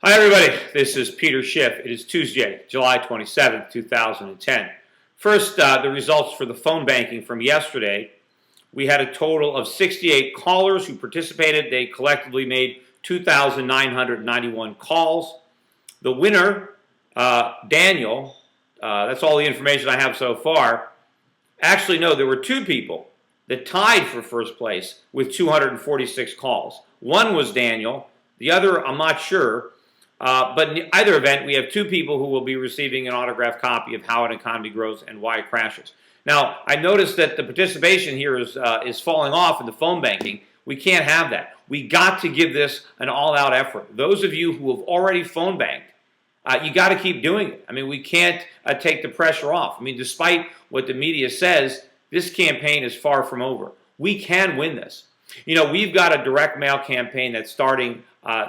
Hi everybody, this is Peter Schiff. It is Tuesday, July 27th, 2010. First, the results for the phone banking from yesterday. We had a total of 68 callers who participated. They collectively made 2,991 calls. The winner, Daniel, that's all the information I have so far. Actually, no, there were two people that tied for first place with 246 calls. One was Daniel, the other I'm not sure. But in either event, we have two people who will be receiving an autographed copy of How an Economy Grows and Why It Crashes. Now, I noticed that the participation here is falling off in the phone banking. We can't have that. We got to give this an all-out effort. Those of you who have already phone banked, you got to keep doing it. I mean, we can't take the pressure off. I mean, despite what the media says, this campaign is far from over. We can win this. You know, we've got a direct mail campaign that's starting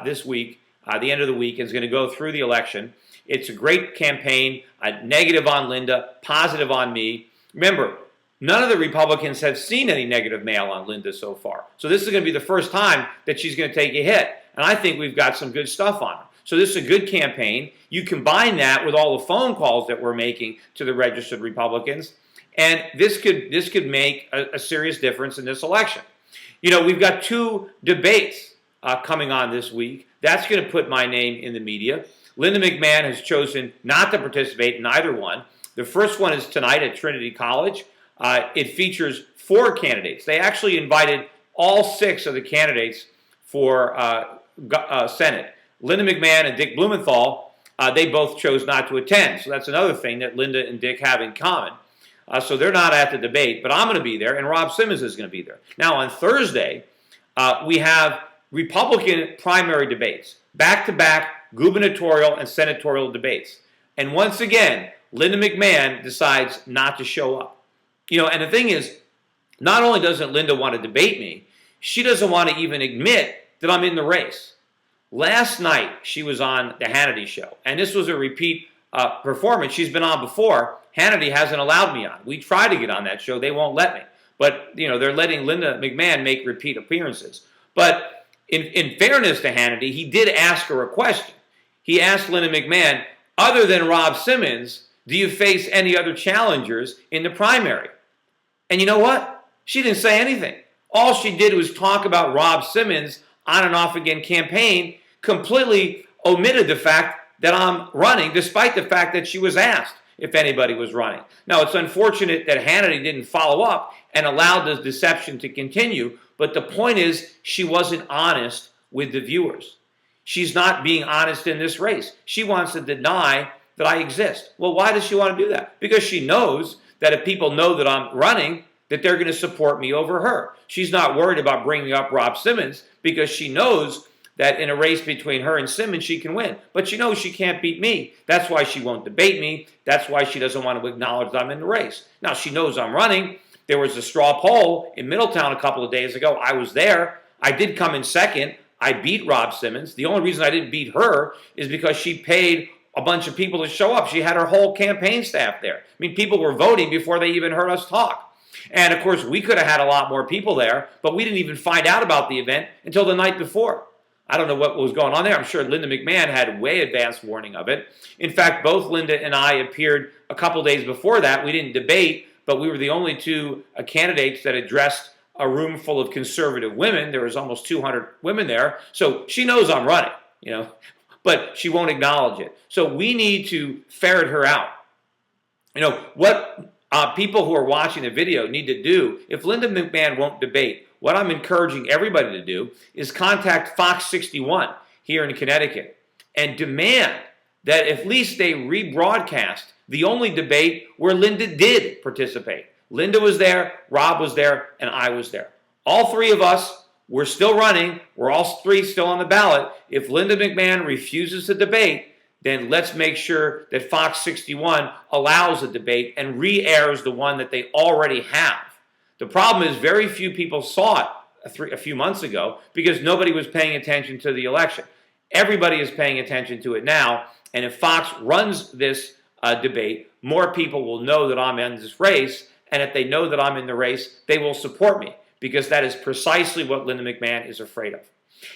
this week. The end of the week is going to go through the election. It's a great campaign, negative on Linda, positive on me. Remember, none of the Republicans have seen any negative mail on Linda so far. So this is going to be the first time that she's going to take a hit. And I think we've got some good stuff on her. So this is a good campaign. You combine that with all the phone calls that we're making to the registered Republicans, and this could make a serious difference in this election. You know, we've got two debates coming on this week. That's going to put my name in the media. Linda McMahon has chosen not to participate in either one. The first one is tonight at Trinity College. It features 4 candidates. They actually invited all 6 of the candidates for Senate. Linda McMahon and Dick Blumenthal, they both chose not to attend. So that's another thing that Linda and Dick have in common. So they're not at the debate, but I'm going to be there, and Rob Simmons is going to be there. Now, on Thursday, we have Republican primary debates, back-to-back gubernatorial and senatorial debates. And once again, Linda McMahon decides not to show up. You know, and the thing is, not only doesn't Linda want to debate me, she doesn't want to even admit that I'm in the race. Last night, she was on the Hannity show, and this was a repeat performance. She's been on before. Hannity hasn't allowed me on. We try to get on that show. They won't let me. But, you know, they're letting Linda McMahon make repeat appearances. But in fairness to Hannity, he did ask her a question. He asked Linda McMahon, other than Rob Simmons, do you face any other challengers in the primary? And you know what? She didn't say anything. All she did was talk about Rob Simmons' on and off again campaign, completely omitted the fact that I'm running, despite the fact that she was asked if anybody was running. Now, it's unfortunate that Hannity didn't follow up and allowed the deception to continue, but the point is she wasn't honest with the viewers. She's not being honest in this race. She wants to deny that I exist. Well, why does she want to do that? Because she knows that if people know that I'm running, that they're going to support me over her. She's not worried about bringing up Rob Simmons because she knows that in a race between her and Simmons, she can win. But she knows she can't beat me. That's why she won't debate me. That's why she doesn't want to acknowledge that I'm in the race. Now, she knows I'm running. There was a straw poll in Middletown a couple of days ago. I was there. I did come in second. I beat Rob Simmons. The only reason I didn't beat her is because she paid a bunch of people to show up. She had her whole campaign staff there. I mean, people were voting before they even heard us talk. And, of course, we could have had a lot more people there, but we didn't even find out about the event until the night before. I don't know what was going on there. I'm sure Linda McMahon had way advanced warning of it. In fact, both Linda and I appeared a couple days before that. We didn't debate, but we were the only two candidates that addressed a room full of conservative women. There was almost 200 women there. So she knows I'm running, you know, but she won't acknowledge it. So we need to ferret her out. You know, what people who are watching the video need to do, if Linda McMahon won't debate, what I'm encouraging everybody to do is contact Fox 61 here in Connecticut and demand that at least they rebroadcast the only debate where Linda did participate. Linda was there, Rob was there, and I was there. All 3 of us were still running. We're all 3 still on the ballot. If Linda McMahon refuses to debate, then let's make sure that Fox 61 allows a debate and re-airs the one that they already have. The problem is very few people saw it a few months ago because nobody was paying attention to the election. Everybody is paying attention to it now, and if Fox runs this debate, more people will know that I'm in this race, and if they know that I'm in the race, they will support me because that is precisely what Linda McMahon is afraid of.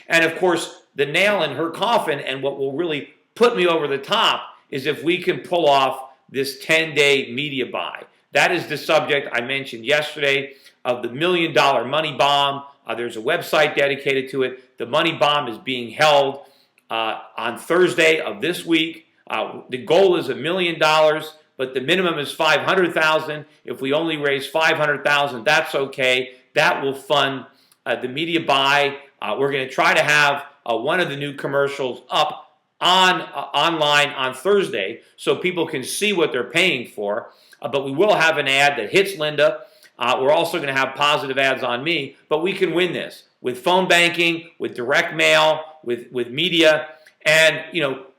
And of course, the nail in her coffin and what will really put me over the top is if we can pull off this 10-day media buy. That is the subject I mentioned yesterday of the $1 million money bomb. There's a website dedicated to it. The money bomb is being held on Thursday of this week. The goal is $1 million, but the minimum is $500,000. If we only raise $500,000, that's okay. That will fund the media buy. We're going to try to have one of the new commercials up online on Thursday so people can see what they're paying for. But we will have an ad that hits Linda. We're also going to have positive ads on me, but we can win this with phone banking, with direct mail, with media, and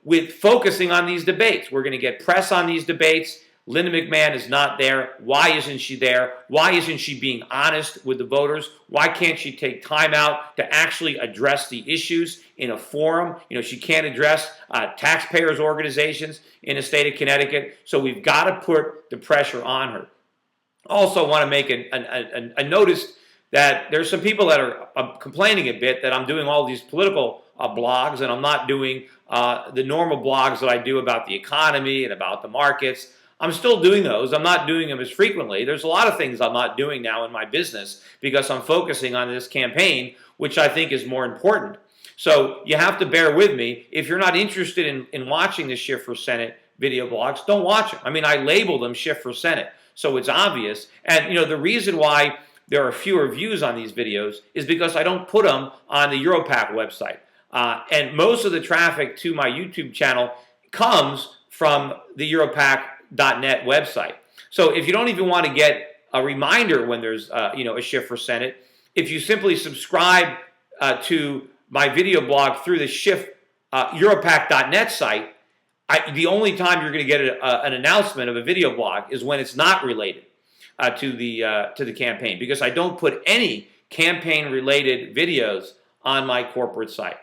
with focusing on these debates. We're going to get press on these debates. Linda McMahon is not there. Why isn't she there? Why isn't she being honest with the voters? Why can't she take time out to actually address the issues in a forum? She can't address taxpayers' organizations in the state of Connecticut. So we've got to put the pressure on her. Also want to make a notice that there's some people that are complaining a bit that I'm doing all these political blogs and I'm not doing the normal blogs that I do about the economy and about the markets. I'm still doing those. I'm not doing them as frequently. There's a lot of things I'm not doing now in my business because I'm focusing on this campaign, which I think is more important. So you have to bear with me. If you're not interested in watching the Schiff for Senate video blogs, don't watch them. I mean, I label them Schiff for Senate, so it's obvious. And the reason why there are fewer views on these videos is because I don't put them on the Europac website. And most of the traffic to my YouTube channel comes from the Europac.net website. So if you don't even want to get a reminder when there's a Schiff for Senate, if you simply subscribe to my video blog through the Schiff Europac.net site, the only time you're going to get an announcement of a video blog is when it's not related to the campaign, because I don't put any campaign-related videos on my corporate site.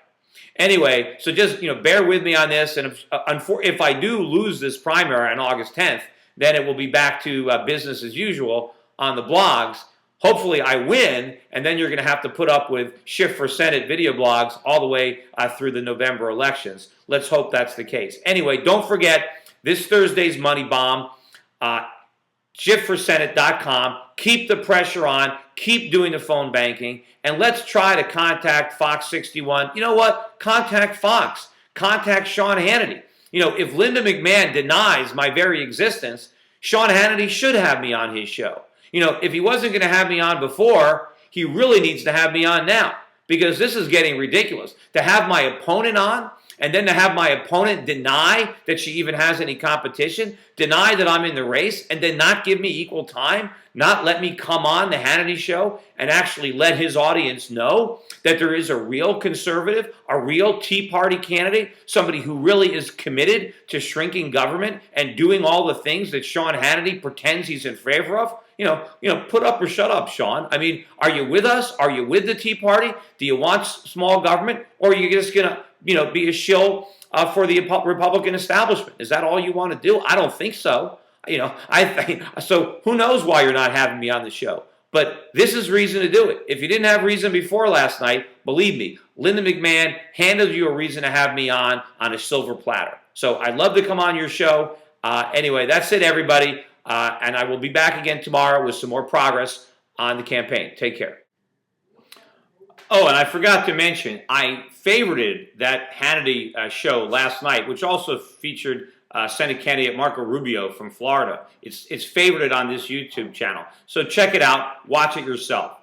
Anyway, so just bear with me on this, and if I do lose this primary on August 10th, then it will be back to business as usual on the blogs. Hopefully I win, and then you're going to have to put up with Schiff for Senate video blogs all the way through the November elections. Let's hope that's the case. Anyway, don't forget this Thursday's Money Bomb, SchiffForSenate.com. Keep the pressure on. Keep doing the phone banking. And let's try to contact Fox 61. You know what? Contact Fox. Contact Sean Hannity. If Linda McMahon denies my very existence, Sean Hannity should have me on his show. If he wasn't going to have me on before, he really needs to have me on now, because this is getting ridiculous. To have my opponent on, and then to have my opponent deny that she even has any competition, deny that I'm in the race, and then not give me equal time, not let me come on the Hannity show and actually let his audience know that there is a real conservative, a real Tea Party candidate, somebody who really is committed to shrinking government and doing all the things that Sean Hannity pretends he's in favor of. Put up or shut up, Sean. I mean, are you with us? Are you with the Tea Party? Do you want small government? Or are you just going to, be a shill for the Republican establishment? Is that all you want to do? I don't think so. I think so. Who knows why you're not having me on the show? But this is reason to do it. If you didn't have reason before last night, believe me, Linda McMahon handed you a reason to have me on a silver platter. So I'd love to come on your show. Anyway, that's it, everybody. And I will be back again tomorrow with some more progress on the campaign. Take care. Oh, and I forgot to mention, I favorited that Hannity show last night, which also featured Senate candidate Marco Rubio from Florida. It's favorited on this YouTube channel. So check it out. Watch it yourself.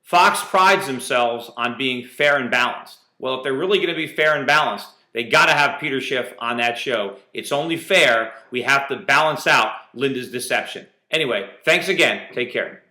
Fox prides themselves on being fair and balanced. Well, if they're really going to be fair and balanced, they got to have Peter Schiff on that show. It's only fair. We have to balance out Linda's deception. Anyway, thanks again. Take care.